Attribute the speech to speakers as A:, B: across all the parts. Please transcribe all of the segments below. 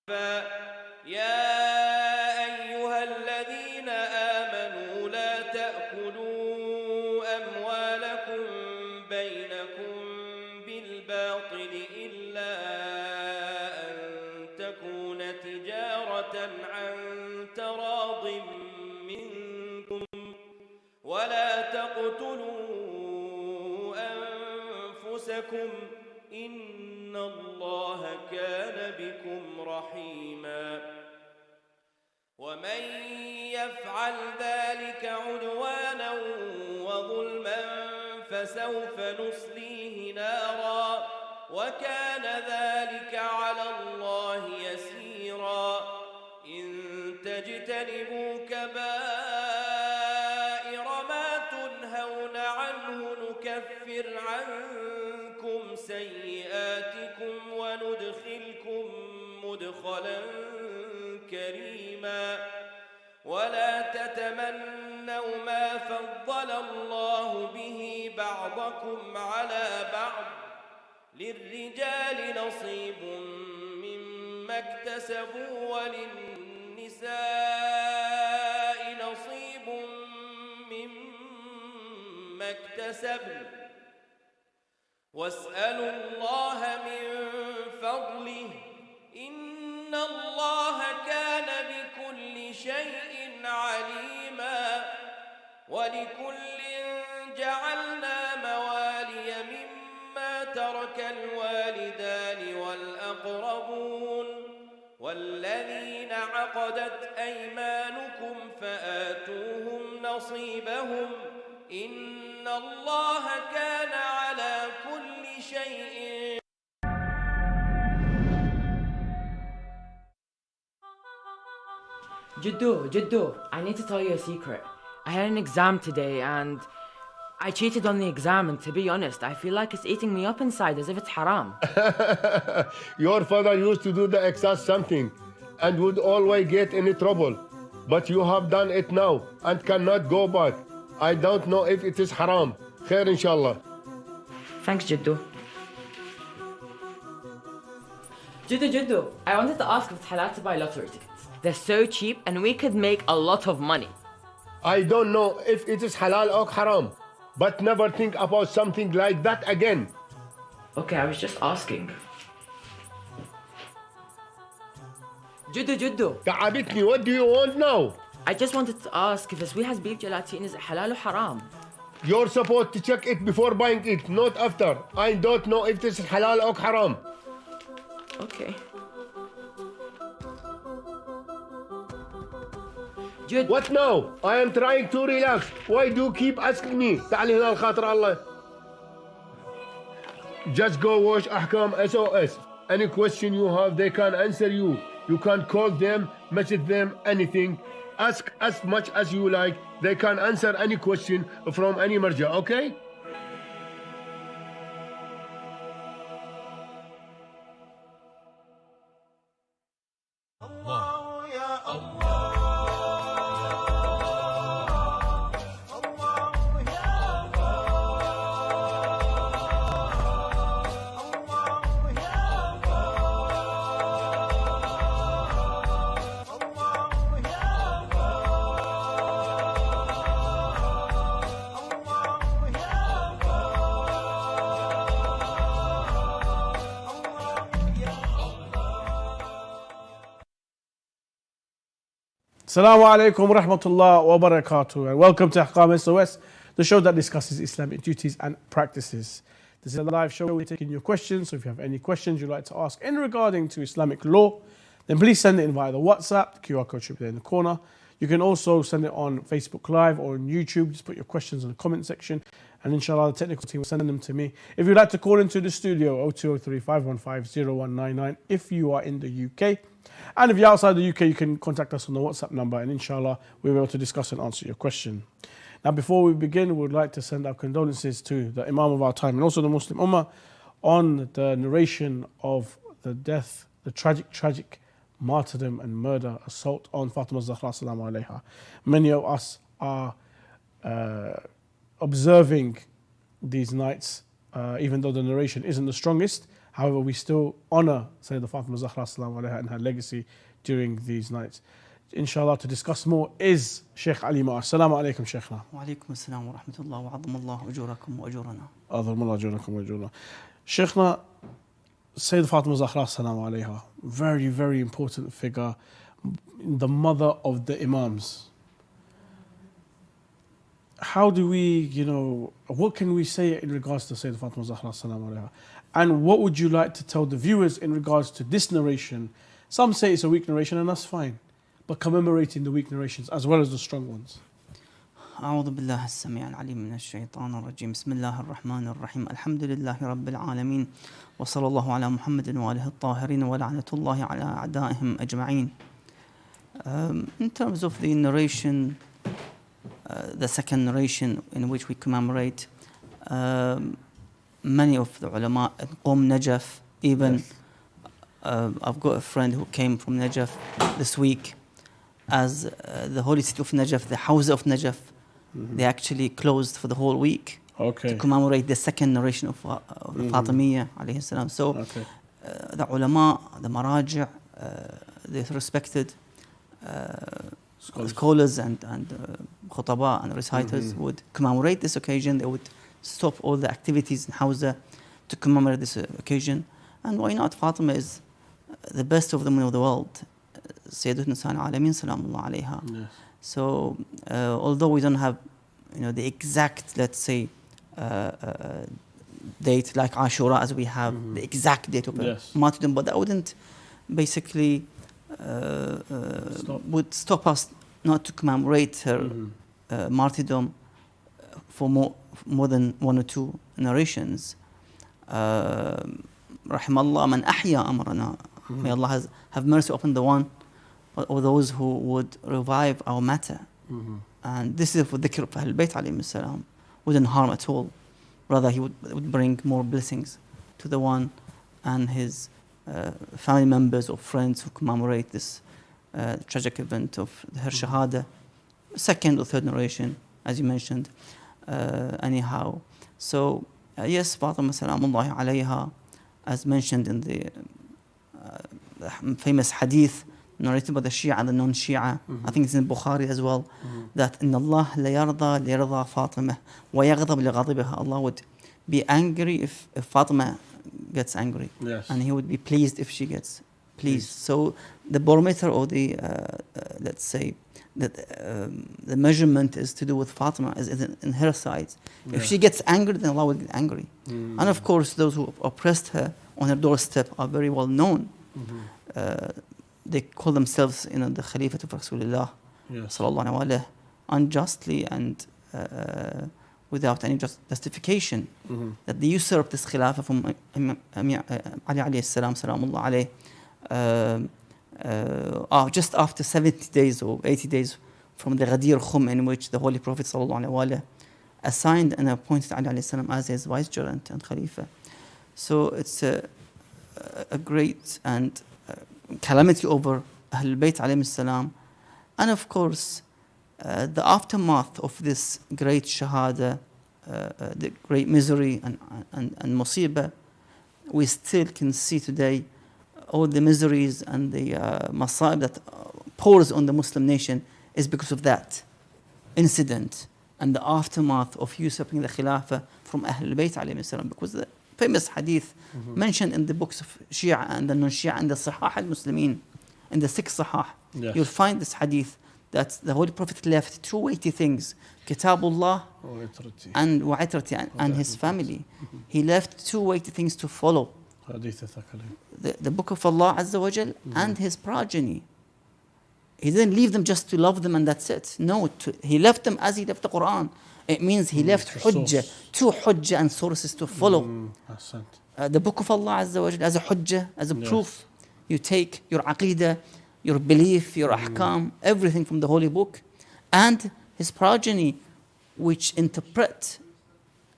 A: يا أيها الذين آمنوا لا تأكلوا أموالكم بينكم بالباطل إلا أن تكون تجارة عن تراض منكم ولا تقتلوا أنفسكم إن الله كان بكم رحيما ومن يفعل ذلك عدوانا وظلما فسوف نصليه نارا وكان ذلك على الله يسيرا إن تجتنبوا كبائر ما تنهون عنه نكفر عنكم سيئاتكم وندخلكم مدخلا كريما ولا تتمنوا ما فضل الله به بعضكم على بعض للرجال نصيب مما اكتسبوا وللنساء نصيب مما اكتسبن واسألوا الله من فضله إن الله كان بكل شيء عليما ولكل جعلنا موالي مما ترك الوالدان والأقربون والذين عقدت أيمانكم فآتوهم نصيبهم إن الله كان على كل شيء
B: Jiddu, I need to tell you a secret. I had an exam today and I cheated on the exam, and to be honest, I feel like it's eating me up inside as if it's haram.
C: Your father used to do the exact something and would always get in trouble. But you have done it now and cannot go back. I don't know if it is haram. Khair inshallah.
B: Thanks, Jiddu. Jiddu, I wanted to ask if it's halal to buy lottery tickets. They're so cheap and we could make a lot of money.
C: I don't know if it is halal or haram, but never think about something like that again.
B: Okay, I was just asking. Jiddu.
C: Ta'abitni, what do you want now?
B: I just wanted to ask if Sweet's beef gelatin is halal or haram.
C: You're supposed to check it before buying it, not after. I don't know if this is halal or haram.
B: Okay.
C: What now? I am trying to relax. Why do you keep asking me? تعالي هنا الخاطر الله. Just go watch Ahkam SOS. Any question you have, they can answer you. You can call them, message them, anything. Ask as much as you like. They can answer any question from any marja, okay?
D: Assalamu alaikum wa rahmatullah wa barakatuh, and welcome to Ahkam SOS, the show that discusses Islamic duties and practices. This is a live show. We're taking your questions, so if you have any questions you'd like to ask in regarding to Islamic law, then please send it in via the WhatsApp. The QR code should be there in the corner. You can also send it on Facebook Live or on YouTube. Just put your questions in the comment section, and inshallah the technical team will send them to me. If you'd like to call into the studio, 0203 515 0199 if you are in the UK. And if you're outside the UK, you can contact us on the WhatsApp number, and inshallah we'll be able to discuss and answer your question. Now, before we begin, we would like to send our condolences to the Imam of our time and also the Muslim Ummah on the narration of the death, the tragic martyrdom and murder, assault on Fatima Zahra salamu alayha. Many of us are observing these nights, even though the narration isn't the strongest. However, we still honor Sayyidah Fatima Zahra Salamu Alaiha and her legacy during these nights. Inshallah, to discuss more is Sheikh Ali Ma'ar. Assalamu alaikum, Sheikhna.
E: وعليكم السلام ورحمة الله وعظم الله أجوركم وأجورنا.
D: أعظم الله أجوركم وأجورنا. Sheikhna, Sayyidah Fatima Zahra Salamu Alaiha, very, very important figure, the mother of the Imams. How do we, what can we say in regards to Sayyidah Fatima Zahra Salamu Alaiha? And what would you like to tell the viewers in regards to this narration? Some say it's a weak narration, and that's fine, but commemorating the weak narrations as well as the strong ones.
E: أعوذ بالله السميع العليم من الشيطان الرجيم. بسم الله الرحمن الرحيم. الحمد لله رب العالمين وصلى الله على محمد وآله الطاهرين ولعنة الله على أعدائهم أجمعين. In terms of the narration, the second narration in which we commemorate many of the ulama in Qom, Najaf, even I've got a friend who came from Najaf this week, as the holy city of Najaf, the house of Najaf, they actually closed for the whole week to commemorate the second narration of the Fatimiyya alayhi salam. So the ulama, the maraji', the respected scholars and khutaba and reciters would commemorate this occasion. They would stop all the activities in Hawza to commemorate this occasion. And why not? Fatima is the best of the women of the world. Sayyidat Nisa al-Alamin salamullah alayha. Yes. So although we don't have the exact, let's say, date like Ashura as we have the exact date of martyrdom, but that wouldn't basically would stop us not to commemorate her martyrdom for more than one or two narrations. Rahimallah man ahya amrana. May Allah have mercy upon the one or those who would revive our matter. And this is for dhikr of Ahlul Bayt alayhi salam. Wouldn't harm at all. Rather, he would bring more blessings to the one and his family members or friends who commemorate this tragic event of her shahada. Second or third narration, as you mentioned. Anyhow. So, yes, Fatima salamullahi alayha, as mentioned in the famous hadith narrated by the Shia and the non-Shia, I think it's in Bukhari as well, that إن الله لا يرضى لرضى فاطمة ويغضب لغضبها. Allah would be angry if Fatima gets angry, and He would be pleased if she gets pleased. So the barometer or the let's say that the measurement is to do with Fatima, is in her side. If she gets angry, then Allah will get angry. And of course, those who oppressed her on her doorstep are very well known. They call themselves, the Khalifah of Rasulullah, sallallahu alaihi wasallam, unjustly and without any justification. That they usurped this Khilafah from Ali alayhi salam, salamullah alayhi, just after 70 days or 80 days from the Ghadir Khum, in which the Holy Prophet sallallahu alaihi wasallam assigned and appointed Ali alayhi salam as his vicegerent and Khalifa. So it's a great and calamity over Ahlul Bayt alayhi salam. And of course, the aftermath of this great shahada, the great misery and musibah, we still can see today all the miseries and the masaib that pours on the Muslim nation is because of that incident and the aftermath of usurping the Khilafah from Ahlul Bayt alayhi salam. Because the famous hadith mentioned in the books of Shia and the non-Shia and the Sahih al-Muslimin, in the 6 Sahih, you'll find this hadith that the Holy Prophet left 2 weighty things, Kitabullah and Wa'itrati and his family. He left 2 weighty things to follow. The book of Allah Azza wa Jal and his progeny. He didn't leave them just to love them and that's it. No, he left them as he left the Quran. It means he left hujjah, 2 hujjah and sources to follow. The book of Allah Azza wa Jal as a hujjah, as a proof. You take your aqidah, your belief, your ahkam, everything from the holy book, and his progeny, which interpret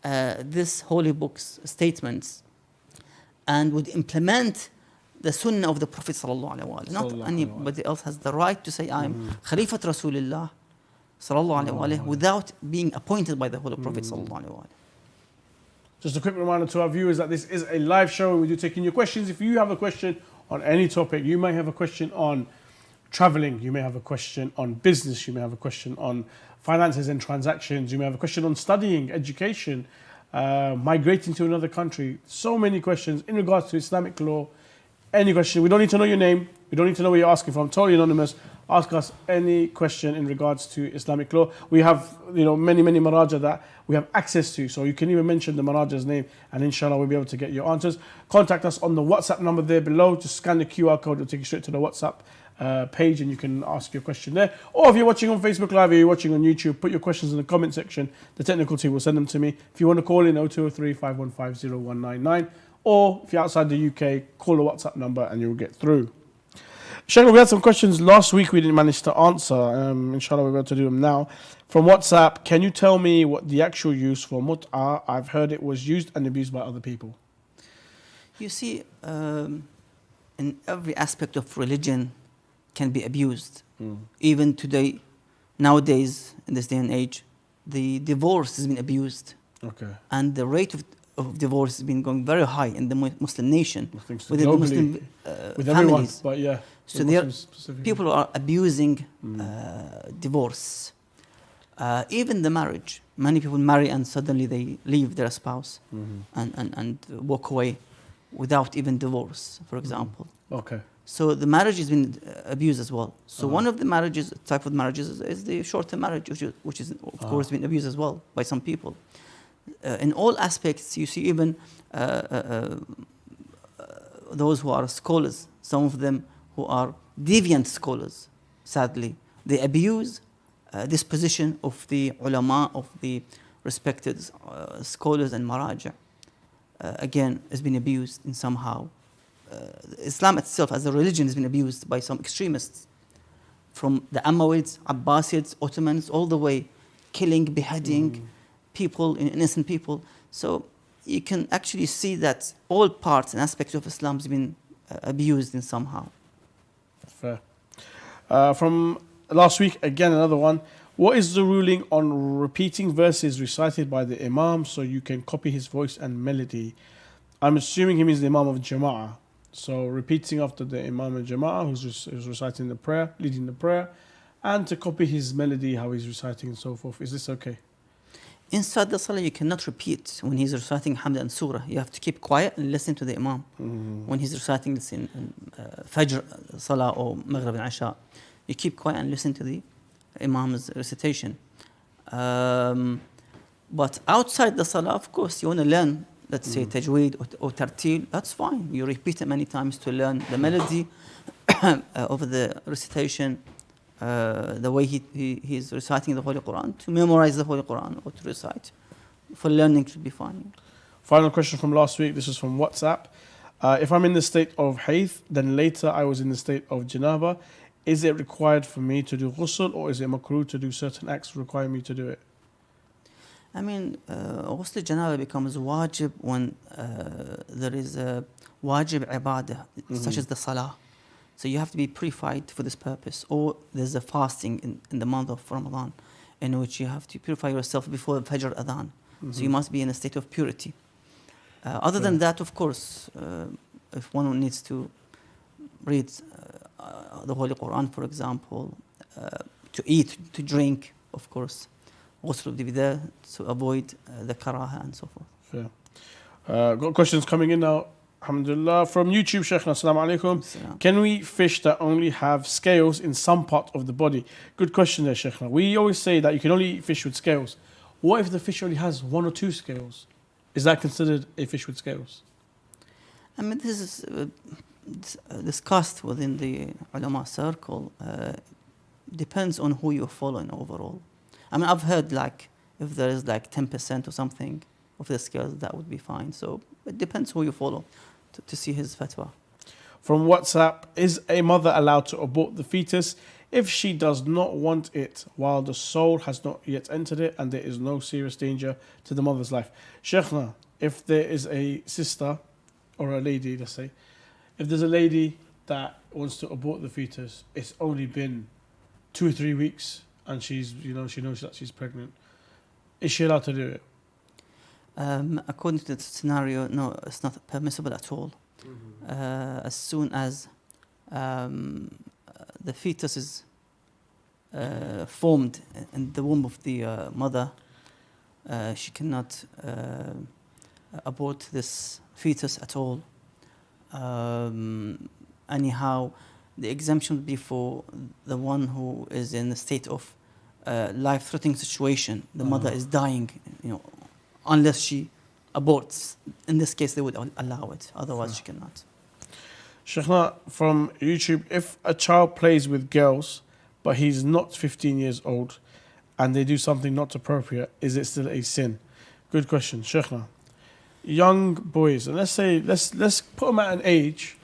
E: this holy book's statements and would implement the sunnah of the Prophet sallallahu alaihi wasallam. Not anybody else has the right to say, I'm Khalifat Rasulullah sallallahu alaihi wasallam, without being appointed by the Holy Prophet sallallahu alaihi wasallam.
D: Just a quick reminder to our viewers that this is a live show and we do take in your questions. If you have a question on any topic, you may have a question on traveling, you may have a question on business, you may have a question on finances and transactions, you may have a question on studying, education, migrating to another country. So many questions in regards to Islamic law. Any question, we don't need to know your name, we don't need to know where you're asking from, totally anonymous. Ask us any question in regards to Islamic law. We have, many maraja that we have access to, so you can even mention the maraja's name and inshallah we'll be able to get your answers. Contact us on the WhatsApp number there below. Just scan the QR code, it'll take you straight to the WhatsApp page and you can ask your question there. Or if you're watching on Facebook Live or you're watching on YouTube, put your questions in the comment section. The technical team will send them to me. If you want to call in 0203 515 0199, or if you're outside the UK, call the WhatsApp number and you'll get through. Sheikh, we had some questions last week we didn't manage to answer. Inshallah, we're going to do them now. From WhatsApp, can you tell me what the actual use for mut'ah? I've heard it was used and abused by other people.
E: You see, in every aspect of religion can be abused. Even today, nowadays, in this day and age, the divorce has been abused.
D: Okay.
E: And the rate of divorce has been going very high in the Muslim nation.
D: Within
E: the Muslim
D: with
E: families.
D: everyone, but yeah.
E: So people are abusing divorce. Even the marriage. Many people marry and suddenly they leave their spouse and walk away without even divorce, for example.
D: Okay.
E: So the marriage has been abused as well. So one of the type of marriages is the short-term marriage, which is of course been abused as well by some people. In all aspects, you see even those who are scholars, some of them who are deviant scholars, sadly, they abuse this position of the ulama, of the respected scholars and maraja. Again, has been abused in somehow. Islam itself as a religion has been abused by some extremists, from the Umayyads, Abbasids, Ottomans, all the way, killing, beheading people, innocent people. So you can actually see that all parts and aspects of Islam has been abused in somehow.
D: Fair. From last week, again, another one. What is the ruling on repeating verses recited by the Imam so you can copy his voice and melody? I'm assuming he means the Imam of Jama'ah. So repeating after the Imam of Jama'ah who's reciting the prayer, leading the prayer, and to copy his melody, how he's reciting and so forth. Is this okay?
E: Inside the salah, you cannot repeat when he's reciting Hamd and Surah. You have to keep quiet and listen to the Imam. When he's reciting this in Fajr Salah or Maghrib and Isha, you keep quiet and listen to the Imam's recitation. But outside the Salah, of course, you want to learn, let's say, Tajweed or Tartil, that's fine. You repeat it many times to learn the melody of the recitation, the way he's reciting the Holy Quran, to memorize the Holy Quran or to recite. For learning should be fine.
D: Final question from last week. This is from WhatsApp. If I'm in the state of Hayd, then later I was in the state of Janaba, is it required for me to do ghusl, or is it makruh to do certain acts require me to do it?
E: I mean, ghusl janaba becomes wajib when there is a wajib ibadah, such as the salah. So you have to be purified for this purpose. Or there's a fasting in the month of Ramadan in which you have to purify yourself before the Fajr Adhan. So you must be in a state of purity. Other than that, of course, if one needs to read the Holy Quran, for example, to eat, to drink, of course, ghusl will be there to avoid the karaha and so forth.
D: Fair. Got questions coming in now. Alhamdulillah. From YouTube, Sheikh, assalamu alaikum. Can we fish that only have scales in some part of the body? Good question there, Sheikh. We always say that you can only eat fish with scales. What if the fish only has 1 or 2 scales? Is that considered a fish with scales?
E: I mean, this is discussed within the ulama circle. Depends on who you're following overall. I mean, I've heard like if there is like 10% or something of the scales, that would be fine. So it depends who you follow to see his fatwa.
D: From WhatsApp, is a mother allowed to abort the fetus if she does not want it while the soul has not yet entered it and there is no serious danger to the mother's life? Sheikhna, if there is a sister or a lady, let's say, if there's a lady that wants to abort the fetus, it's only been 2 or 3 weeks and she knows that she's pregnant, is she allowed to do it?
E: According to the scenario, no, it's not permissible at all. As soon as the fetus is formed in the womb of the mother, she cannot abort this fetus at all. Anyhow, the exemption would be for the one who is in a state of life-threatening situation. The mother is dying, unless she aborts. In this case, they would allow it. Otherwise, she cannot.
D: Sheikhna, from YouTube, if a child plays with girls, but he's not 15 years old, and they do something not appropriate, is it still a sin? Good question, Sheikhna. Young boys, and let's put them at an age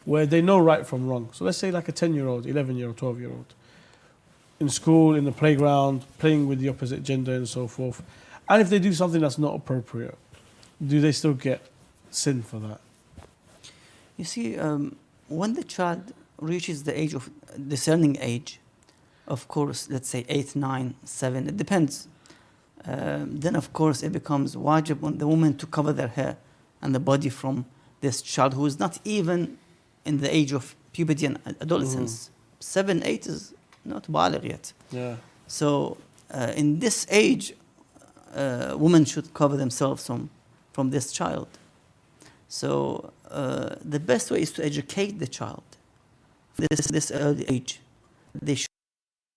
D: where they know right from wrong. So let's say like a 10-year-old, 11-year-old, 12-year-old, in school, in the playground, playing with the opposite gender and so forth. And if they do something that's not appropriate, do they still get sin for that?
E: You see, when the child reaches the age of discerning age, of course, let's say 8, 9, 7, it depends. Then, of course, it becomes wajib on the woman to cover their hair and the body from this child who is not even in the age of puberty and adolescence. 7, 8 is not baligh yet.
D: Yeah.
E: So, in this age, women should cover themselves from this child. So, the best way is to educate the child. This early age, they should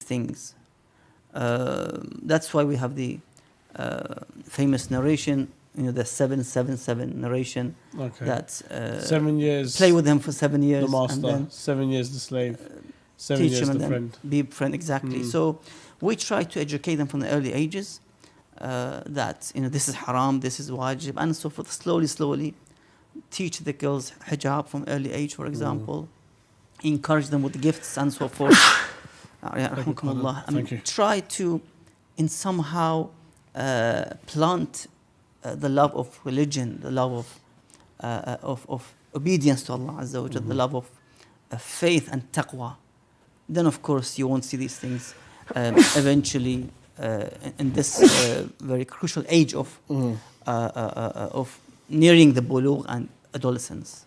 E: things. That's why we have the famous narration, the 7-7-7 narration.
D: Okay.
E: That
D: 7 years.
E: Play with him for 7 years.
D: The master.
E: And then
D: 7 years the slave. 7
E: teach
D: years
E: him
D: the
E: and
D: friend.
E: then be a friend, exactly. So we try to educate them from the early ages that this is haram, this is wajib, and so forth. Slowly teach the girls hijab from early age, for example. Encourage them with gifts and so forth.
D: Thank you.
E: Try to, in somehow, plant the love of religion, the love of obedience to Allah Azza wa Jalla, the love of faith and taqwa. Then, of course, you won't see these things eventually in this very crucial age of nearing the bulugh and adolescence.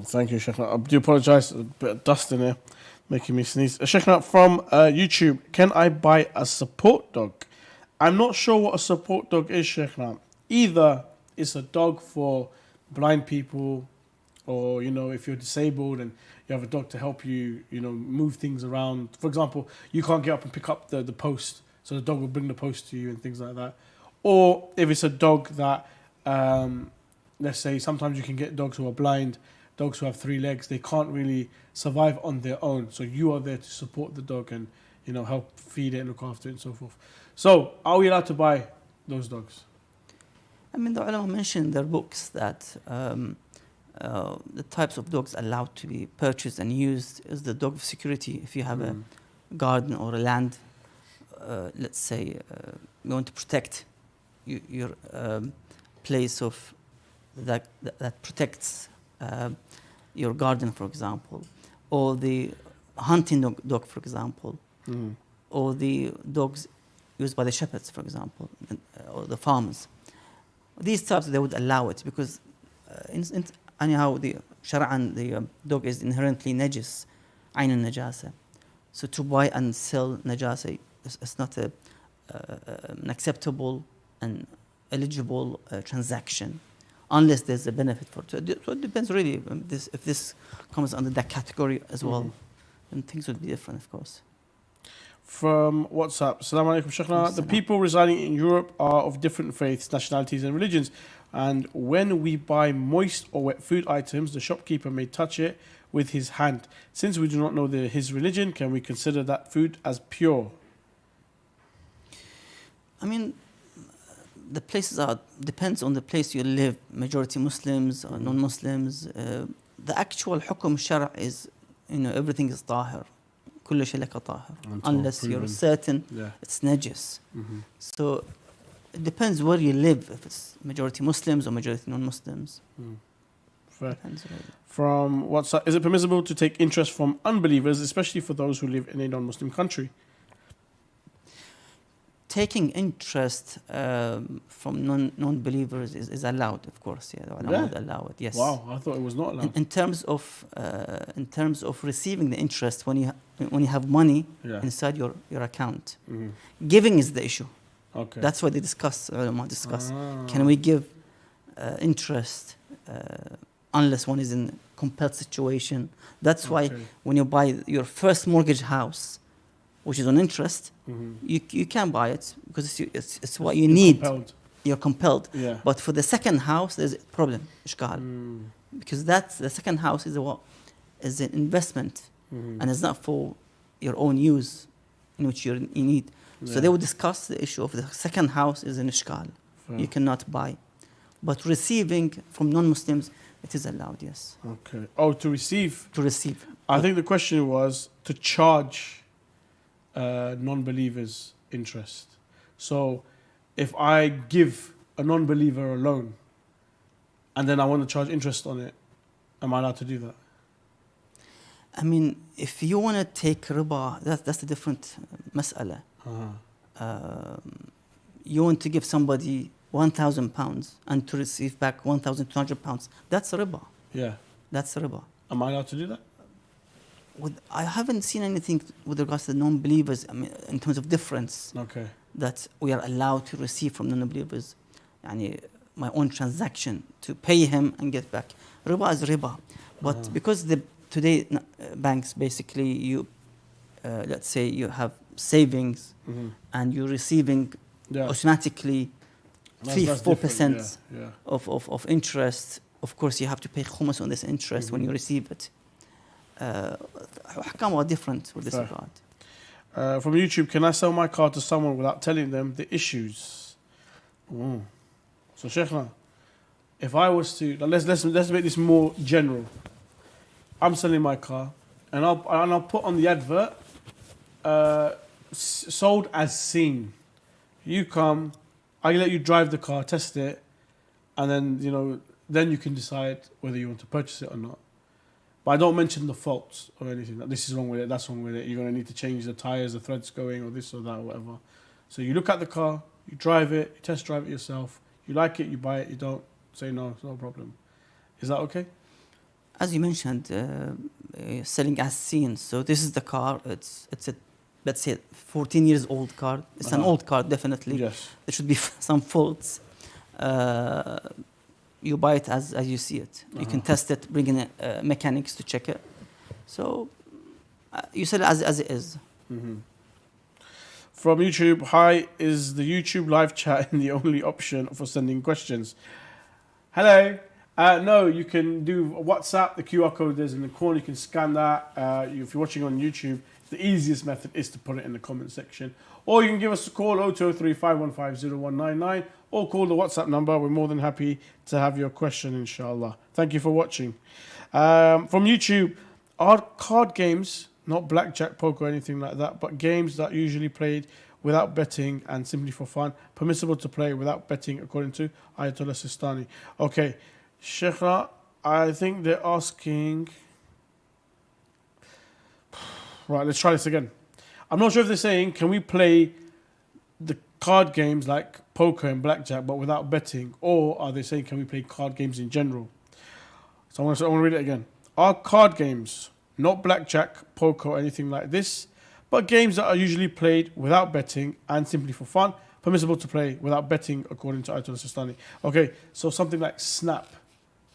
D: Thank you, Sheikhna. I do apologise, a bit of dust in there, making me sneeze. Sheikhna, from YouTube, can I buy a support dog? I'm not sure what a support dog is, Sheikhna. Either it's a dog for blind people, or, if you're disabled and you have a dog to help you, move things around. For example, you can't get up and pick up the post, so the dog will bring the post to you and things like that. Or if it's a dog that, let's say, sometimes you can get dogs who are blind, dogs who have 3 legs, they can't really survive on their own. So you are there to support the dog and, help feed it and look after it and so forth. So are we allowed to buy those dogs?
E: The ulama mentioned in their books that the types of dogs allowed to be purchased and used is the dog of security. If you have a garden or a land, let's say you want to protect your place of that protects your garden, for example, or the hunting dog, for example, or the dogs used by the shepherds, for example, or the farmers. These types, they would allow it because anyhow, the shar'an, the dog is inherently najis, ayn al-najasa. So to buy and sell najasa is not an acceptable and eligible transaction, unless there's a benefit for it. So it depends really. If this comes under that category as well, then things would be different, of course.
D: From WhatsApp, Assalamu alaikum, Sheikhna. The people residing in Europe are of different faiths, nationalities and religions. And when we buy moist or wet food items, the shopkeeper may touch it with his hand. Since we do not know his religion, can we consider that food as pure?
E: The places depends on the place you live. Majority Muslims or non-Muslims. The actual hukum shara is, everything is tahir. كل شيء لك طاهر. Unless you're certain it's najis. So it depends where you live, if it's majority Muslims or majority non-Muslims.
D: Fair. From WhatsApp, is it permissible to take interest from unbelievers, especially for those who live in a non-Muslim country?
E: taking interest from non-believers is allowed, of course. Yeah, the ulama would allow it. Yes.
D: Wow, I thought it was not allowed.
E: In terms of receiving the interest when you have money inside your account, giving is the issue.
D: Okay.
E: That's why they discuss. Ulama discuss. Can we give interest unless one is in a compelled situation? That's why when you buy your first mortgage house, which is on interest, you can buy it because it's what you need.
D: Compelled.
E: You're compelled.
D: Yeah.
E: But for the second house, there's a problem, ishkal. Because the second house is an investment, and it's not for your own use, in which you need. So they would discuss the issue of the second house is an ishkal. You cannot buy. But receiving from non-Muslims, it is allowed, yes.
D: Okay. Oh, to receive?
E: To receive.
D: I think the question was to charge non-believers interest. So if I give a non-believer a loan and then I want to charge interest on it, am I allowed to do that?
E: I mean, if you want to take riba, that's a different mas'ala. You want to give somebody £1,000 and to receive back £1,200, that's riba.
D: Yeah.
E: That's riba.
D: Am I allowed to do that?
E: I haven't seen anything with regards to non-believers, I mean, in terms of difference.
D: Okay.
E: That we are allowed to receive from non-believers. My own transaction to pay him and get back. Riba is riba. But because today banks basically, let's say you have savings and you're receiving automatically 3-4% of interest. Of course, you have to pay khumus on this interest when you receive it. Ahkam are different with this regard.
D: From YouTube, can I sell my car to someone without telling them the issues? So Sheikh, if I was to let's make this more general. I'm selling my car, and I'll put on the advert, sold as seen. You come, I let you drive the car, test it, and then then you can decide whether you want to purchase it or not. But I don't mention the faults or anything. Like, this is wrong with it, that's wrong with it. You're going to need to change the tires, the threads going, or this or that, or whatever. So you look at the car, you drive it, you test drive it yourself. You like it, you buy it. You don't, say no, it's no problem. Is that okay?
E: As you mentioned, selling as seen. So this is the car. It's a, let's say, 14 years old car. It's an old car, definitely.
D: Yes.
E: There should be some faults. You buy it as you see it. You can test it, bring in mechanics to check it. So you sell it as it is.
D: From YouTube, hi, is the YouTube live chat the only option for sending questions? Hello. No, you can do WhatsApp. The QR code is in the corner. You can scan that. If you're watching on YouTube, the easiest method is to put it in the comment section. Or you can give us a call, 0203 515 0199, or call the WhatsApp number. We're more than happy to have your question, inshallah. Thank you for watching. From YouTube, are card games, not blackjack, poker, or anything like that, but games that are usually played without betting and simply for fun, permissible to play without betting according to Ayatollah Sistani? Okay, Sheikh, I think they're asking... Right, let's try this again. I'm not sure if they're saying, can we play the card games like poker and blackjack but without betting? Or are they saying, can we play card games in general? So I want to read it again. Are card games, not blackjack, poker, or anything like this, but games that are usually played without betting and simply for fun, permissible to play without betting according to Ayatollah Sistani? Okay, so something like Snap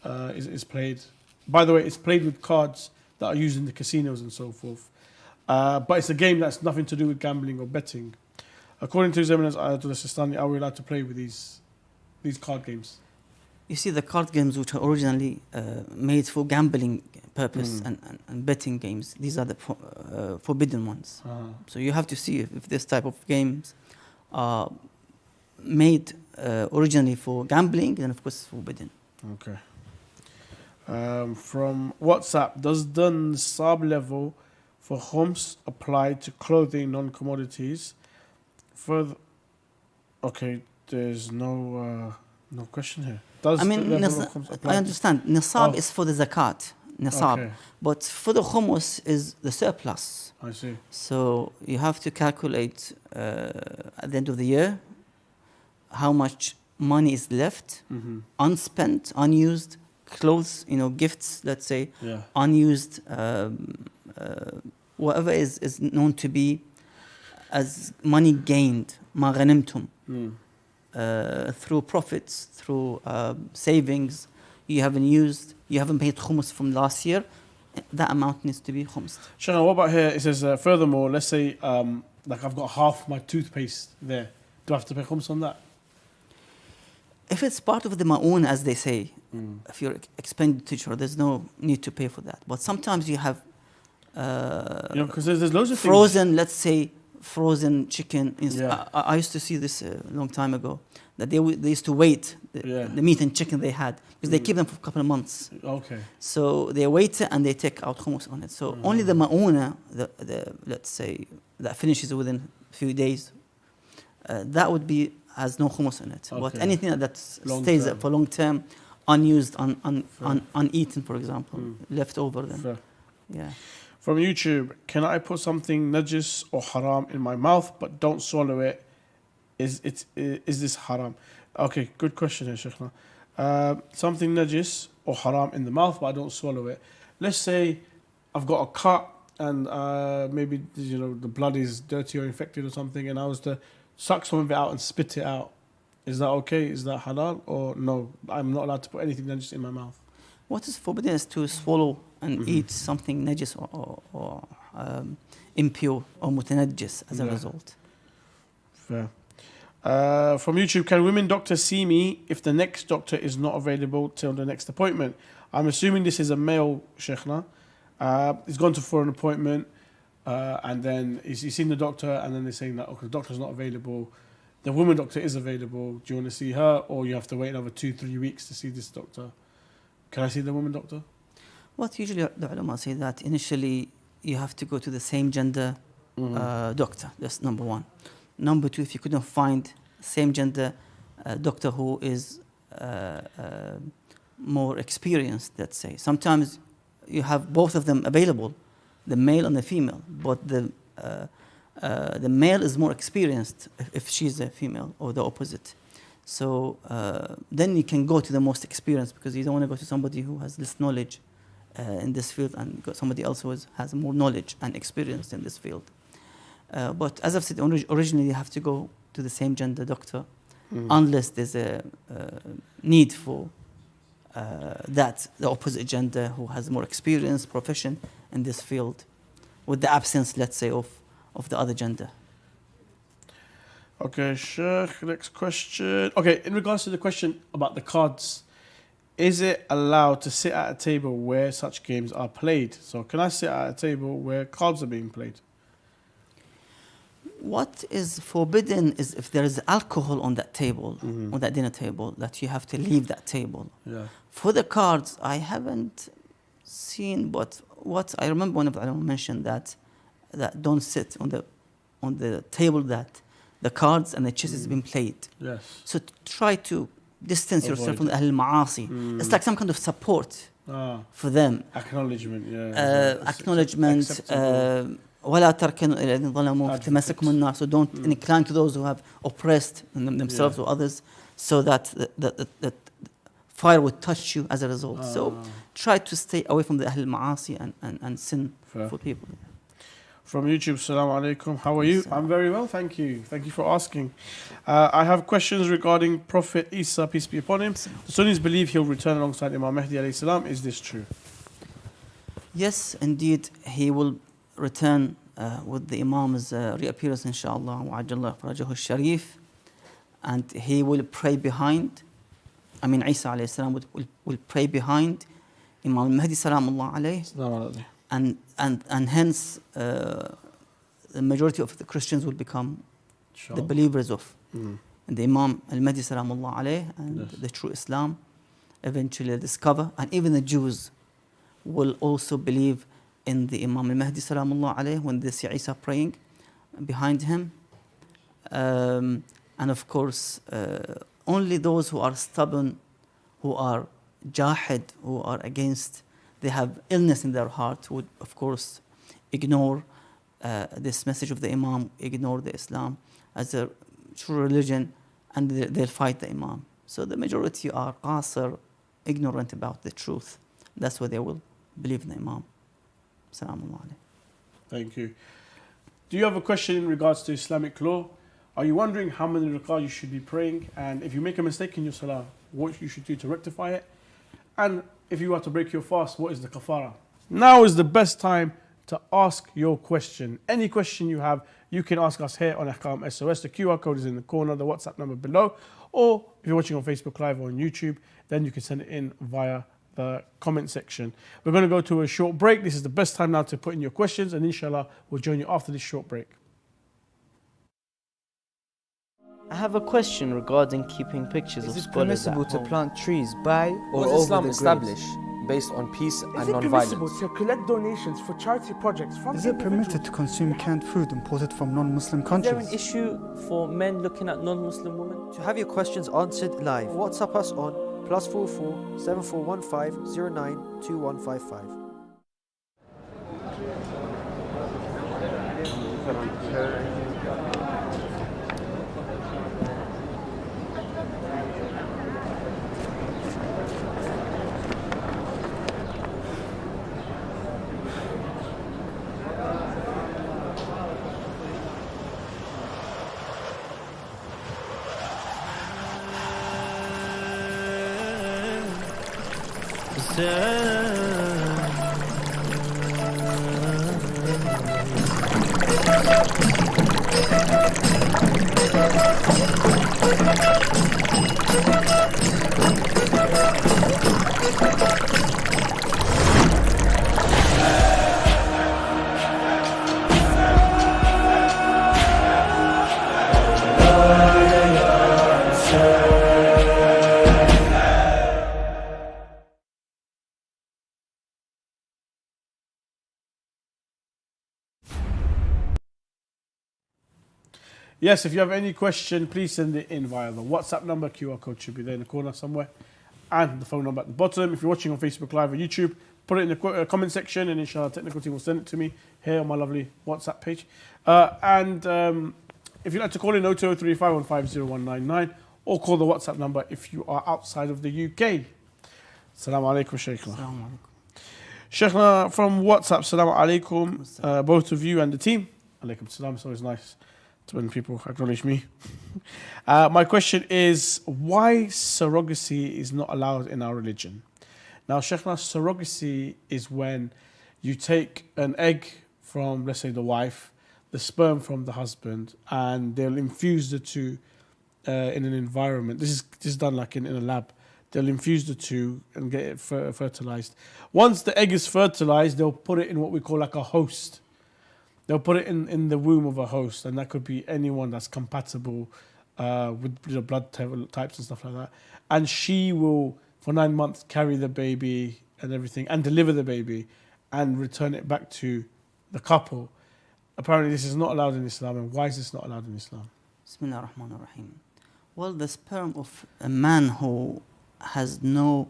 D: is played. By the way, it's played with cards that are used in the casinos and so forth. But it's a game that's nothing to do with gambling or betting. According to His Eminence Ayatollah Sistani, are we allowed to play with these card games?
E: You see, the card games which are originally made for gambling purpose and betting games, these are the forbidden ones. So you have to see if this type of games are made originally for gambling, then of course it's forbidden.
D: Okay. From WhatsApp, does the nisab level for khums apply to clothing, non-commodities? Further, okay, there's no question here. Does
E: I mean, I understand. Nisab is for the zakat. nisab.
D: Okay.
E: But for the khumus is the surplus.
D: I see.
E: So you have to calculate at the end of the year how much money is left, unspent, unused, clothes, gifts, let's say,
D: Yeah.
E: unused, whatever is known to be as money gained, ma ghanimtum, through profits, through savings, you haven't used, you haven't paid khumus from last year, that amount needs to be khumsed.
D: Shana, what about here? It says, furthermore, let's say, like I've got half my toothpaste there. Do I have to pay khums on that?
E: If it's part of the ma'un, as they say, if you're expenditure, there's no need to pay for that. But sometimes you have
D: Because there's loads of
E: frozen, let's say, frozen chicken.
D: Yeah.
E: I used to see this a long time ago, that they used to wait the meat and chicken they had, because they keep them for a couple of months.
D: Okay.
E: So they wait it and they take out hummus on it. So only the ma'una, let's say, that finishes within a few days, that would be, has no hummus in it. But anything that stays for long term, unused, uneaten, for example, left over then.
D: Fair.
E: Yeah.
D: From YouTube, can I put something najis or haram in my mouth but don't swallow it? Is this haram? Okay, good question here, Sheikh. Something najis or haram in the mouth but I don't swallow it. Let's say I've got a cut and maybe the blood is dirty or infected or something, and I was to suck some of it out and spit it out. Is that okay? Is that halal or no? I'm not allowed to put anything najis in my mouth.
E: What is forbidden is to swallow and eat something najis or impure or mutanajis as a result.
D: Fair. From YouTube, can women doctors see me if the next doctor is not available till the next appointment? I'm assuming this is a male Sheikhna. He's gone for an appointment and then he's seen the doctor, and then they're saying that, okay, the doctor's not available. The woman doctor is available. Do you want to see her, or you have to wait another 2-3 weeks to see this doctor? Can I see the woman doctor?
E: What usually the ulama say that initially you have to go to the same gender doctor. That's number one. Number two, if you couldn't find same gender doctor who is more experienced, let's say. Sometimes you have both of them available, the male and the female, but the male is more experienced if she's a female, or the opposite. So then you can go to the most experienced, because you don't want to go to somebody who has less knowledge in this field, and go somebody else who has more knowledge and experience in this field. But as I've said, originally you have to go to the same gender doctor, unless there's a need for the opposite gender who has more experience, profession in this field, with the absence, let's say, of the other gender.
D: Okay, Sheikh, next question. Okay, in regards to the question about the cards, is it allowed to sit at a table where such games are played? So can I sit at a table where cards are being played?
E: What is forbidden is if there is alcohol on that table, on that dinner table, that you have to leave that table.
D: Yeah.
E: For the cards, I haven't seen, but what I remember one of them mentioned that don't sit on the table that the cards and the chess has been played.
D: Yes.
E: So try to distance yourself from the Ahl Ma'asi. It's like some kind of support for them.
D: Acknowledgement, yeah.
E: Acknowledgement. ولا تركنوا إلى الذين ظلموا فتمسكم النار. So don't incline to those who have oppressed themselves or others, so that the fire would touch you as a result. So try to stay away from the Ahl Ma'asi and sin for people.
D: From YouTube, Assalamu alaikum. How are you? I'm very well, thank you. Thank you for asking. I have questions regarding Prophet Isa, peace be upon him. The Sunnis believe he'll return alongside Imam Mahdi alayhi salam. Is this true?
E: Yes, indeed, he will return with the Imam's reappearance, inshallah, wa ajjallah farajahu al-sharif, and he will pray behind. Isa alayhi salam will pray behind Imam al-Mahdi salamullah alayhi. And hence the majority of the Christians will become the believers of the Imam al-Mahdi salamullah alayhi, and the true Islam eventually discover, and even the Jews will also believe in the Imam al-Mahdi salamullah alayhi when they see Isa praying behind him. And of course only those who are stubborn, who are jahid, who are against they have illness in their heart would, of course, ignore this message of the Imam, ignore the Islam as a true religion, and they'll fight the Imam. So the majority are qasir, ignorant about the truth. That's why they will believe in the Imam. Assalamu alaikum.
D: Thank you. Do you have a question in regards to Islamic law? Are you wondering how many rak'ah you should be praying? And if you make a mistake in your salah, what you should do to rectify it? And if you are to break your fast, what is the kafara? Now is the best time to ask your question. Any question you have, you can ask us here on Ahkam SOS. The QR code is in the corner, the WhatsApp number below. Or if you're watching on Facebook Live or on YouTube, then you can send it in via the comment section. We're going to go to a short break. This is the best time now to put in your questions, and inshallah, we'll join you after this short break.
F: I have a question regarding keeping pictures of
G: Is it
F: scholars at
G: permissible to
F: home.
G: plant trees by or
H: Was
G: over
H: Islam
G: the graves?
H: established based on peace and
I: Is it permissible
H: non-violence?
I: to collect donations for charity projects from
J: Is it permitted to consume canned food imported from non-Muslim
F: Is there
J: countries?
F: an issue for men looking at non-Muslim women?
G: To have your questions answered live, WhatsApp us on +44 7415 09 2155.
D: Yes, if you have any question, please send it in via the WhatsApp number. QR code should be there in the corner somewhere. And the phone number at the bottom. If you're watching on Facebook Live or YouTube, put it in the comment section, and inshallah, technical team will send it to me here on my lovely WhatsApp page. If you'd like to call in 02035150 or call the WhatsApp number if you are outside of the UK. Assalamu alaikum, Sheikhna.
E: Assalamu alaikum.
D: Sheikhna from WhatsApp, assalamu alaikum, both of you and the team. Alaikum salam, it's always nice when people acknowledge me. My question is, why surrogacy is not allowed in our religion? Now, Sheikhna, surrogacy is when you take an egg from, let's say, the wife, the sperm from the husband, and they'll infuse the two in an environment. This is done like in a lab. They'll infuse the two and get it fertilized. Once the egg is fertilized, they'll put it in what we call like a host. They'll put it in the womb of a host, and that could be anyone that's compatible with blood types and stuff like that. And she will, for 9 months, carry the baby and everything, and deliver the baby, and return it back to the couple. Apparently, this is not allowed in Islam. And why is this not allowed in Islam?
E: Bismillah ar-Rahman ar-Rahim. Well, the sperm of a man who has no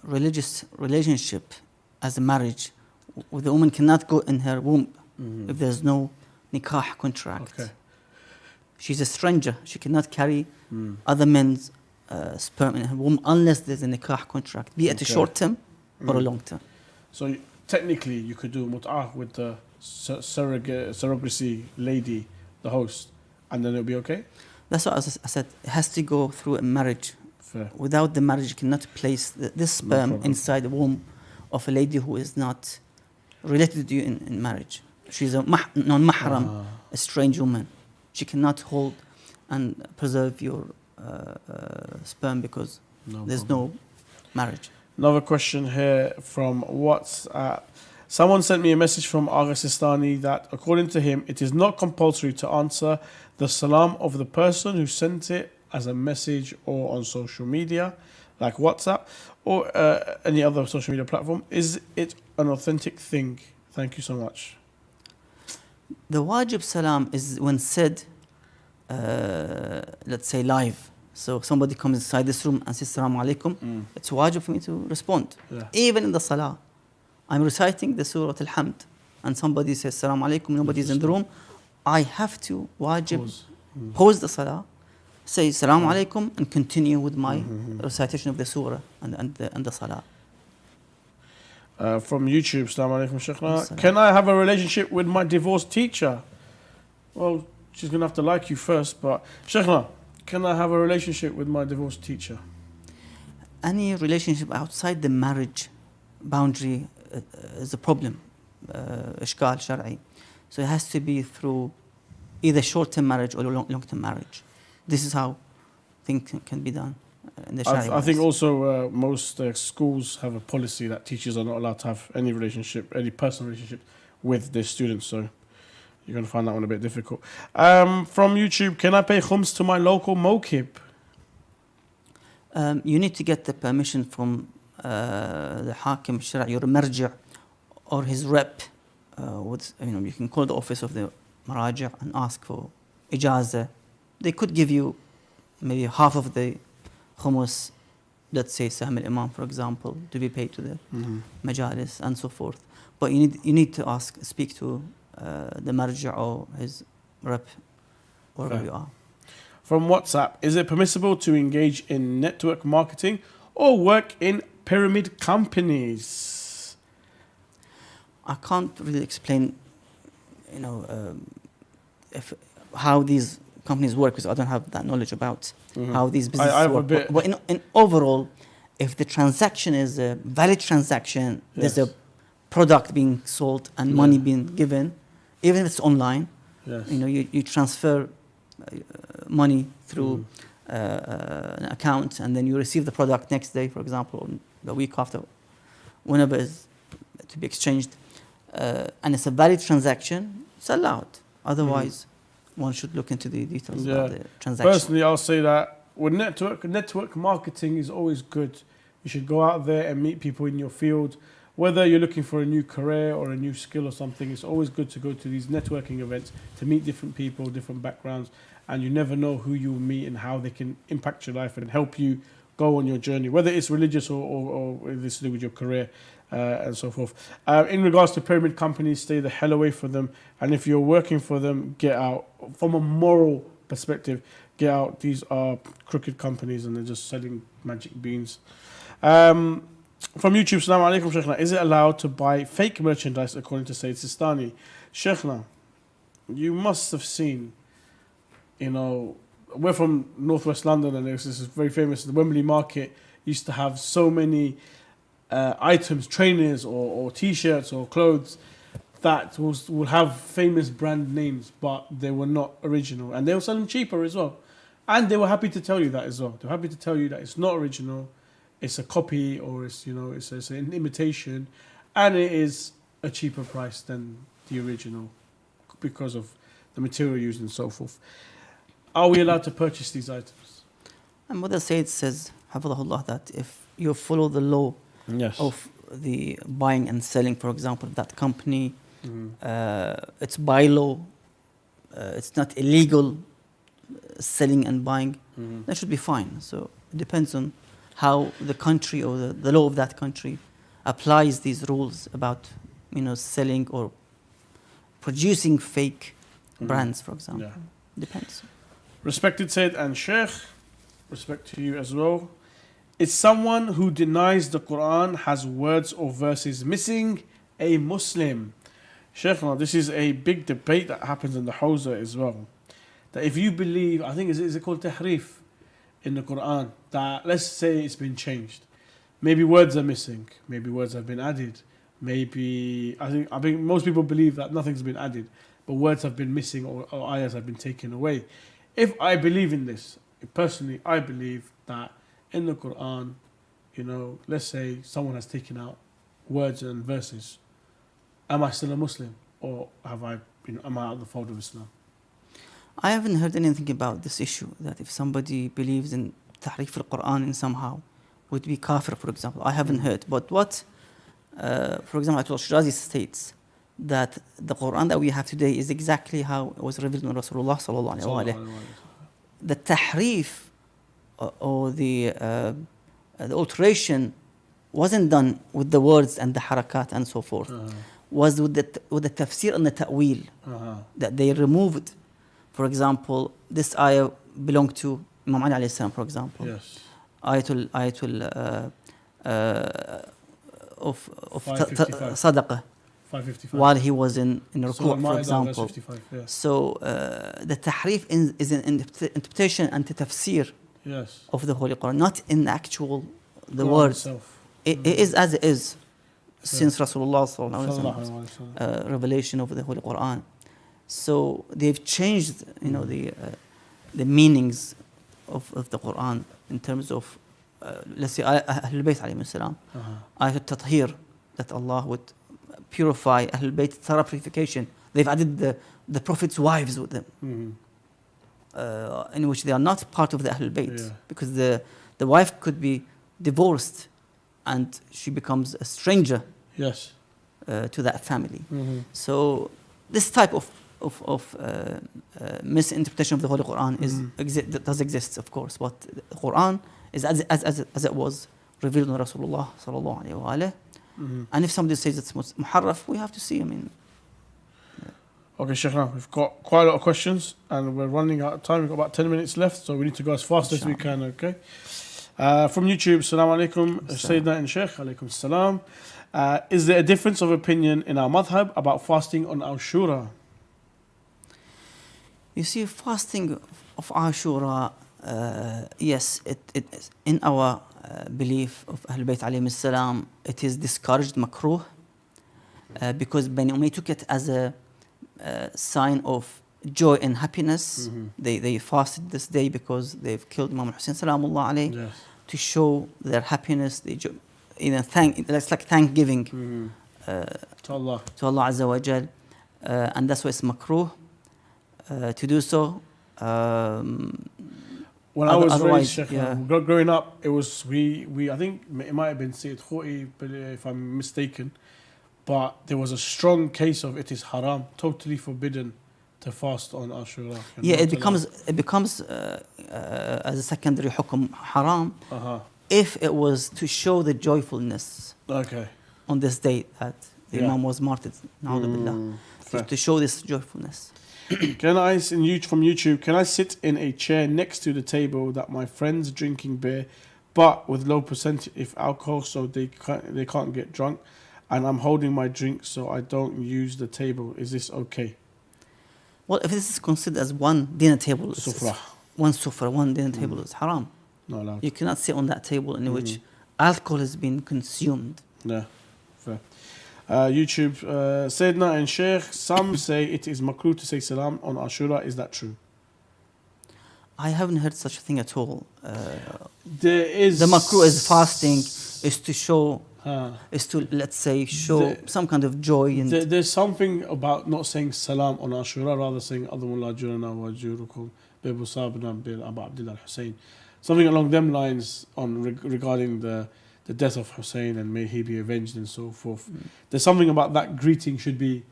E: religious relationship as a marriage, the woman cannot go in her womb if there's no nikah contract.
D: Okay.
E: She's a stranger. She cannot carry other men's sperm in her womb unless there's a nikah contract, be it a short term or a long term.
D: So technically, you could do mut'ah with the surrogacy lady, the host, and then it'll be okay?
E: That's what I said. It has to go through a marriage.
D: Fair.
E: Without the marriage, you cannot place this sperm inside the womb of a lady who is not related to you in marriage. She's a non-mahram, a strange woman. She cannot hold and preserve your sperm because there's no marriage.
D: Another question here from WhatsApp. Someone sent me a message from Agha Sistani that, according to him, it is not compulsory to answer the salam of the person who sent it as a message or on social media, like WhatsApp or any other social media platform. Is it an authentic thing? Thank you so much.
E: The wajib salam is when said, let's say live, So if somebody comes inside this room and says Assalamu alaikum, it's wajib for me to respond. Even in the salah, I'm reciting the Surah Al-Hamd and somebody says Assalamu alaikum, nobody's in the room, I have to pause the salah, say Assalamu alaikum and continue with my recitation of the surah and the salah.
D: From YouTube, Assalamu alaikum, Sheikhna. Can I have a relationship with my divorced teacher? Well, she's going to have to like you first, but Sheikhna, can I have a relationship with my divorced teacher?
E: Any relationship outside the marriage boundary is a problem, ishkal shar'i. So it has to be through either short-term marriage or long-term marriage. This is how things can be done in the Shia.
D: I think also most schools have a policy that teachers are not allowed to have any relationship, any personal relationship with their students. So you're going to find that one a bit difficult. From YouTube, can I pay khums to my local mokib?
E: You need to get the permission from the Hakim Shira, your marja, or his rep. You can call the office of the Maraja and ask for ijaza. They could give you maybe half of the khumus, let's say Sahm al-Imam, for example, to be paid to the majalis and so forth. But you need to speak to the marja or his rep, wherever you are.
D: From WhatsApp, is it permissible to engage in network marketing or work in pyramid companies?
E: I can't really explain, how these companies work, because I don't have that knowledge about how these businesses work. But in overall, if the transaction is a valid transaction, there's a product being sold and money being given, even if it's online, you transfer money through an account and then you receive the product next day, for example, or the week after, whenever is to be exchanged, and it's a valid transaction, it's allowed. Otherwise, one should look into the details about the transaction.
D: Personally, I'll say that with network marketing is always good. You should go out there and meet people in your field. Whether you're looking for a new career or a new skill or something, it's always good to go to these networking events to meet different people, different backgrounds, and you never know who you'll meet and how they can impact your life and help you go on your journey, whether it's religious or this to do with your career and so forth. In regards to pyramid companies, stay the hell away from them. And if you're working for them, get out. From a moral perspective, get out. These are crooked companies and they're just selling magic beans. From YouTube, Assalamu alaikum, Sheikhna. Is it allowed to buy fake merchandise according to Sayyid Sistani? Sheikhna, you must have seen, we're from northwest London and this is very famous. The Wembley Market used to have so many items, trainers or t-shirts or clothes that will have famous brand names, but they were not original. And they were selling cheaper as well. And they were happy to tell you that as well. They're happy to tell you that it's not original. It's a copy or it's an imitation, and it is a cheaper price than the original because of the material used and so forth. Are we allowed to purchase these items?
E: And Mother Said says, Hafidhahullah, that if you follow the law of the buying and selling, for example, that company, it's by law, it's not illegal selling and buying, that should be fine. So it depends on how the country or the law of that country applies these rules about selling or producing fake brands, for example. Depends.
D: Respected Sayyid and Sheikh, respect to you as well. Is someone who denies the Quran has words or verses missing a Muslim? Sheikh, this is a big debate that happens in the Hawza as well. That if you believe, I think is it called tahrif in the Quran, that let's say it's been changed. Maybe words are missing, maybe words have been added, maybe I think most people believe that nothing's been added, but words have been missing or ayahs have been taken away. If I believe in this, personally I believe that in the Quran, let's say someone has taken out words and verses, am I still a Muslim or am I out of the fold of Islam?
E: I haven't heard anything about this issue, that if somebody believes in tahrif al-Quran in somehow, would be kafir, for example. I haven't heard. But what, for example, Ayatollah Shirazi states that the Quran that we have today is exactly how it was revealed in Rasulullah sallallahu alaihi wasallam. The tahrif or the alteration wasn't done with the words and the harakat and so forth, was with the tafsir and the ta'wil, that they removed. For example, this ayah belonged to Imam Ali alayhi salam, for example.
D: Yes.
E: Ayatul of sadaqah,
D: 555.
E: while he was in ruku', for example.
D: 55, yeah.
E: So the tahrif is an interpretation and tafsir of the Holy Quran, not in actual the words. It is as it is since Rasulullah revelation of the Holy Quran. So they've changed, the meanings of the Quran in terms of, let's say, Ahlul Bayt alayhi salam, Ayatul Tathir, that Allah would purify Ahlul Bayt, thorough purification. They've added the Prophet's wives with them, in which they are not part of the Ahlul Bayt, because the wife could be divorced and she becomes a stranger to that family. So this type of misinterpretation of the Holy Quran does exist, of course, but the Quran is as it was revealed on Rasulullah sallallahu alaihi wasallam. And if somebody says it's muharraf, we have to see.
D: Okay, Sheikh, now we've got quite a lot of questions and we're running out of time. We've got about 10 minutes left, so we need to go as fast as we can, okay? From YouTube, Assalamu alaikum, Sayyidina and Sheikh, alaikum salam. Is there a difference of opinion in our madhab about fasting on Ashura?
E: You see, fasting of Ashura, yes, it is in our belief of Ahlul Bayt alayhim salam, it is discouraged, makruh, because Bani Umayyah took it as a sign of joy and happiness. They fasted this day because they've killed Imam Hussein salamullah alayhi, to show their happiness. It's like thanksgiving to Allah Azza wa Jal, and that's why it's makruh to do so.
D: When I was raised, Sheikh, growing up, it was we I think it might have been Sayyid Khouti, but if I'm mistaken, but there was a strong case of it is haram, totally forbidden to fast on Ashura.
E: Yeah, it becomes as a secondary hukum haram if it was to show the joyfulness on this day that the Imam was martyred. To show this joyfulness.
D: Can I, from YouTube, can I sit in a chair next to the table that my friend's drinking beer, but with low percentage if alcohol, so they can't get drunk, and I'm holding my drink so I don't use the table? Is this okay?
E: Well, if this is considered as one dinner table, one dinner table is haram.
D: Not allowed.
E: You cannot sit on that table in which alcohol has been consumed.
D: Yeah, fair. YouTube, Sayyidina and Sheikh, some say it is makruh to say salam on Ashura. Is that true?
E: I haven't heard such a thing at all.
D: There is
E: the makruh is fasting, is to show, is to, let's say, show some kind of joy. And
D: there's something about not saying salam on Ashura, rather saying Adamullah Jurana wa Jurukum Bibu Sabna bil Abu Abdullah Hussein. Something along them lines regarding the death of Hussein and may he be avenged and so forth. There's something about that greeting should be,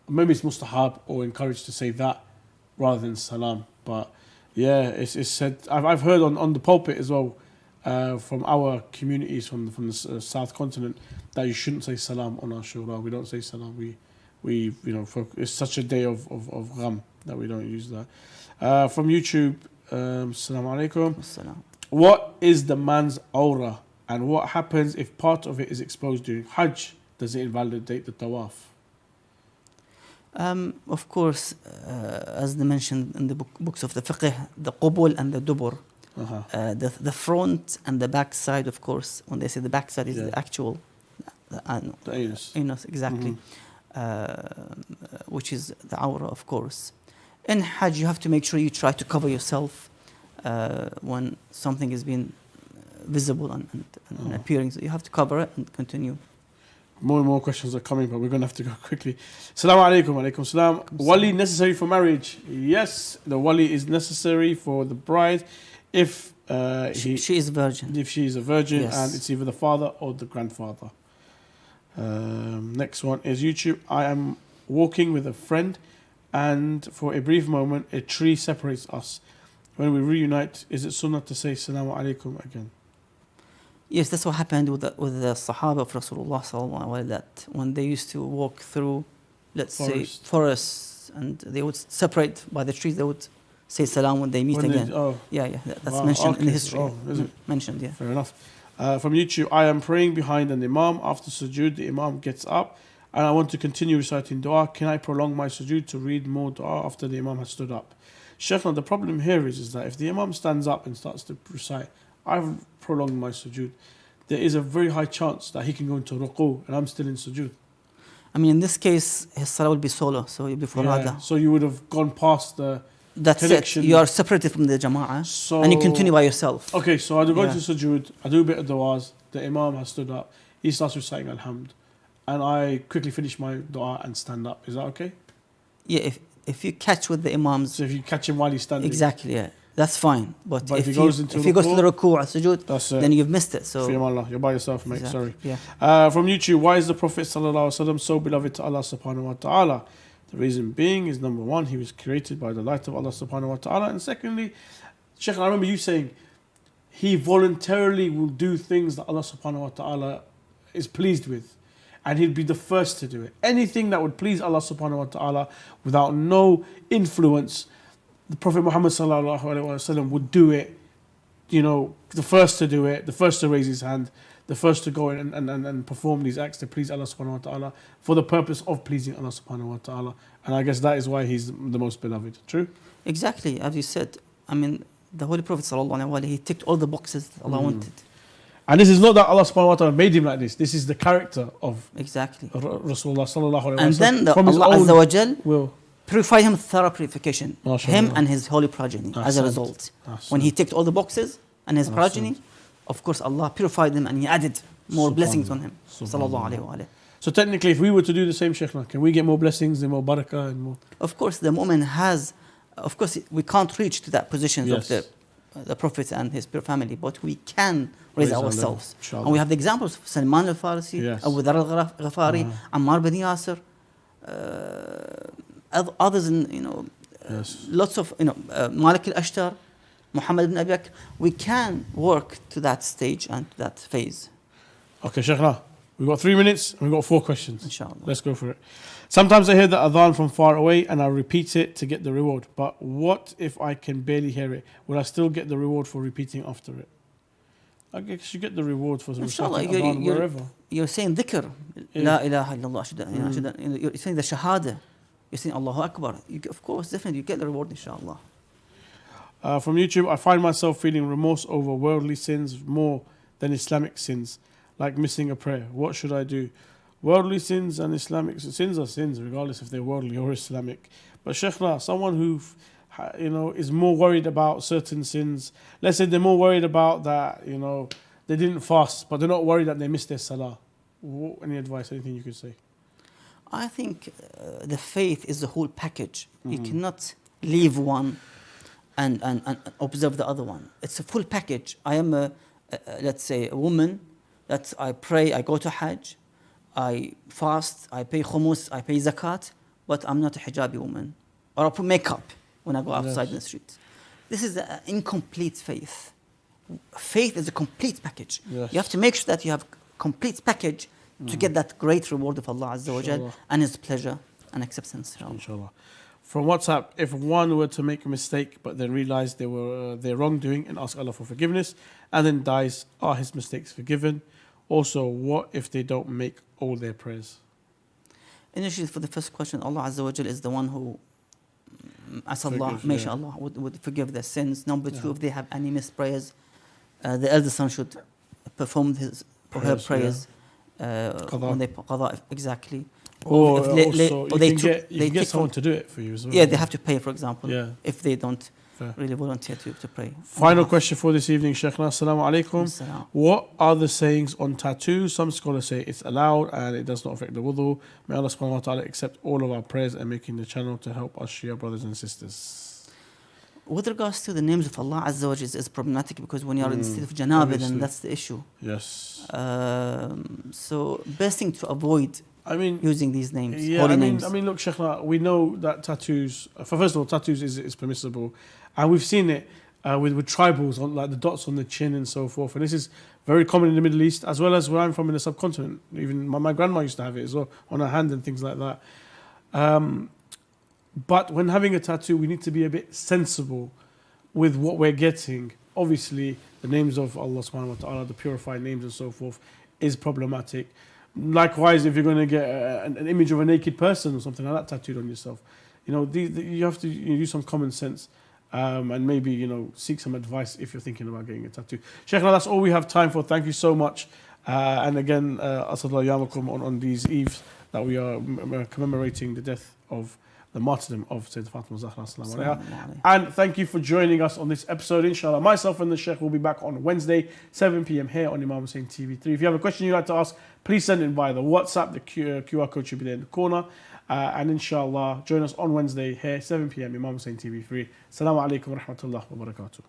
D: maybe it's mustahab or encouraged to say that rather than salam. But yeah, it's said, I've heard on the pulpit as well from our communities from the South Continent that you shouldn't say salam on Ashura. We don't say salam. We it's such a day of gham that we don't use that. From YouTube, Assalamu alaikum. What is the man's aura? And what happens if part of it is exposed during Hajj? Does it invalidate the tawaf?
E: Of course, as they mentioned in the books of the fiqh, the qubul and the dubur, the front and the back side, of course, when they say the back side is the actual, the anus, exactly, which is the aura, of course. In Hajj, you have to make sure you try to cover yourself when something is being visible and appearing. So you have to cover it and continue.
D: More and more questions are coming, but we're going to have to go quickly. Assalamu alaikum. Alaikum salam. Wali necessary for marriage? Yes, the wali is necessary for the bride if
E: she is a virgin.
D: If she is a virgin, and it's either the father or the grandfather. Next one is YouTube. I am walking with a friend, and for a brief moment, a tree separates us. when we reunite, is it sunnah to say Assalamu alaikum again?
E: Yes, that's what happened with the Sahaba of Rasulullah sallallahu alaihi wasallam, that when they used to walk through, let's say, forests, and they would separate by the trees, they would say salam when they meet again. That's mentioned in the history.
D: Is it?
E: Mentioned, yeah.
D: Fair enough. From YouTube, I am praying behind an imam. After sujood, the imam gets up and I want to continue reciting dua. Can I prolong my sujood to read more dua after the imam has stood up? Sheikh, the problem here is that if the imam stands up and starts to recite, I've prolonged my sujood, there is a very high chance that he can go into ruku and I'm still in sujood.
E: I mean, in this case, his salah will be solo, so you'll be farada.
D: So you would have gone past the
E: That's
D: connection.
E: it. You are separated from the jama'ah, and you continue by yourself.
D: Okay, so I go to sujood, I do a bit of du'as, the imam has stood up, he starts reciting alhamd, and I quickly finish my du'a and stand up. Is that okay?
E: Yeah, if you catch with the imams.
D: So if you catch him while he's standing.
E: Exactly, yeah. That's fine. But if he
D: goes
E: to the ruku' or sujood, then you've missed it. So
D: you're by yourself, mate.
E: Exactly.
D: Sorry.
E: Yeah.
D: From YouTube, why is the Prophet ﷺ so beloved to Allah subhanahu wa ta'ala? The reason being is, number one, he was created by the light of Allah subhanahu wa ta'ala. And secondly, Sheikh, I remember you saying he voluntarily will do things that Allah subhanahu wa ta'ala is pleased with. And he'd be the first to do it. Anything that would please Allah subhanahu wa ta'ala without no influence, the Prophet Muhammad sallallahu alaihi wasallam would do it, the first to do it, the first to raise his hand, the first to go in and perform these acts to please Allah subhanahu wa ta'ala for the purpose of pleasing Allah subhanahu wa ta'ala. And I guess that is why he's the most beloved. True?
E: Exactly, as you said. I mean, the Holy Prophet sallallahu alaihi wasallam, he ticked all the boxes Allah wanted.
D: And this is not that Allah subhanahu wa ta'ala made him like this. This is the character of Rasulullah sallallahu alaihi wasallam.
E: And then Allah Azza wa Jal will purify him thorough purification. Him and his holy progeny as a result. When he ticked all the boxes and his progeny, of course Allah purified him and he added more blessings on him. Sallallahu alaihi wa.
D: So technically, if we were to do the same, Sheikh, can we get more blessings and more barakah and more?
E: Of course, the mu'min has, of course, we can't reach to that position of the Prophet and his pure family, but we can raise ourselves. And we have the examples of Salman al-Farisi, Abu Dharr al-Ghafari, Ammar bin Yasir, others in, lots of, Malik al-Ashtar, Muhammad ibn Abi Bakr. We can work to that stage and to that phase.
D: Okay, Sheikhna, we've got 3 minutes and we've got 4 questions.
E: Inshallah.
D: Let's go for it. Sometimes I hear the adhan from far away and I repeat it to get the reward. But what if I can barely hear it? Will I still get the reward for repeating after it? I guess you get the reward for reciting adhan wherever.
E: You're saying dhikr. La ilaha illallah. You're saying the shahada. You're saying Allahu Akbar. Of course, definitely you get the reward, inshallah.
D: From YouTube, I find myself feeling remorse over worldly sins more than Islamic sins, like missing a prayer. What should I do? Worldly sins and Islamic sins are sins, regardless if they're worldly or Islamic. But Sheikhna, someone who is more worried about certain sins, let's say they're more worried about that, they didn't fast, but they're not worried that they missed their salah. Any advice, anything you could say?
E: I think the faith is the whole package. You cannot leave one and observe the other one. It's a full package. I am, let's say, a woman that I pray, I go to Hajj, I fast, I pay khumus, I pay zakat, but I'm not a hijabi woman. Or I put makeup when I go outside in the street. This is an incomplete faith. Faith is a complete package.
D: Yes.
E: You have to make sure that you have a complete package to get that great reward of Allah Azza wa Jal and His pleasure and acceptance.
D: Inshallah. From WhatsApp, if one were to make a mistake but then realize they were their wrongdoing and ask Allah for forgiveness and then dies, are his mistakes forgiven? Also, what if they don't make all their prayers?
E: Initially, for the first question, Allah Azza wa Jal is the one who, as Allah, mashallah, would forgive their sins. Number two, if they have any missed prayers, the elder son should perform his or her prayers. When they qada, exactly.
D: Or you can get someone to do it for you as well.
E: Yeah, they have to pay, for example, if they don't really volunteer to pray.
D: Final question for this evening, Sheikhna. Assalamu alaikum. What are the sayings on tattoos? Some scholars say it's allowed and it does not affect the wudu. May Allah subhanahu wa ta'ala accept all of our prayers and making the channel to help us Shia brothers and sisters.
E: With regards to the names of Allah Azza wa Jalla is problematic because when you are in the state of janaba, then that's the issue.
D: Yes.
E: So best thing to avoid using these names, holy names.
D: I mean, look, Sheikhna, we know that tattoos, first of all, tattoos is permissible. And we've seen it. with tribals on like the dots on the chin and so forth. And this is very common in the Middle East, as well as where I'm from in the subcontinent. Even my grandma used to have it as well on her hand and things like that. But when having a tattoo, we need to be a bit sensible with what we're getting. Obviously, the names of Allah subhanahu wa ta'ala, the purified names and so forth, is problematic. Likewise, if you're going to get an image of a naked person or something like that tattooed on yourself, you know, you have to use some common sense and maybe, you know, seek some advice if you're thinking about getting a tattoo. Sheikh, that's all we have time for. Thank you so much. And again, Asadullah Yamakum on these eves that we are commemorating the death of the martyrdom of Sayyidina Fatima Zahra. And thank you for joining us on this episode. Inshallah, myself and the Sheikh will be back on Wednesday, 7 p.m. here on Imam Hussein TV 3. If you have a question you'd like to ask, please send it via the WhatsApp. The QR code should be there in the corner. And inshallah, join us on Wednesday here, 7 p.m. Imam Hussein TV 3. Assalamu alaikum wa rahmatullahi wa barakatuh.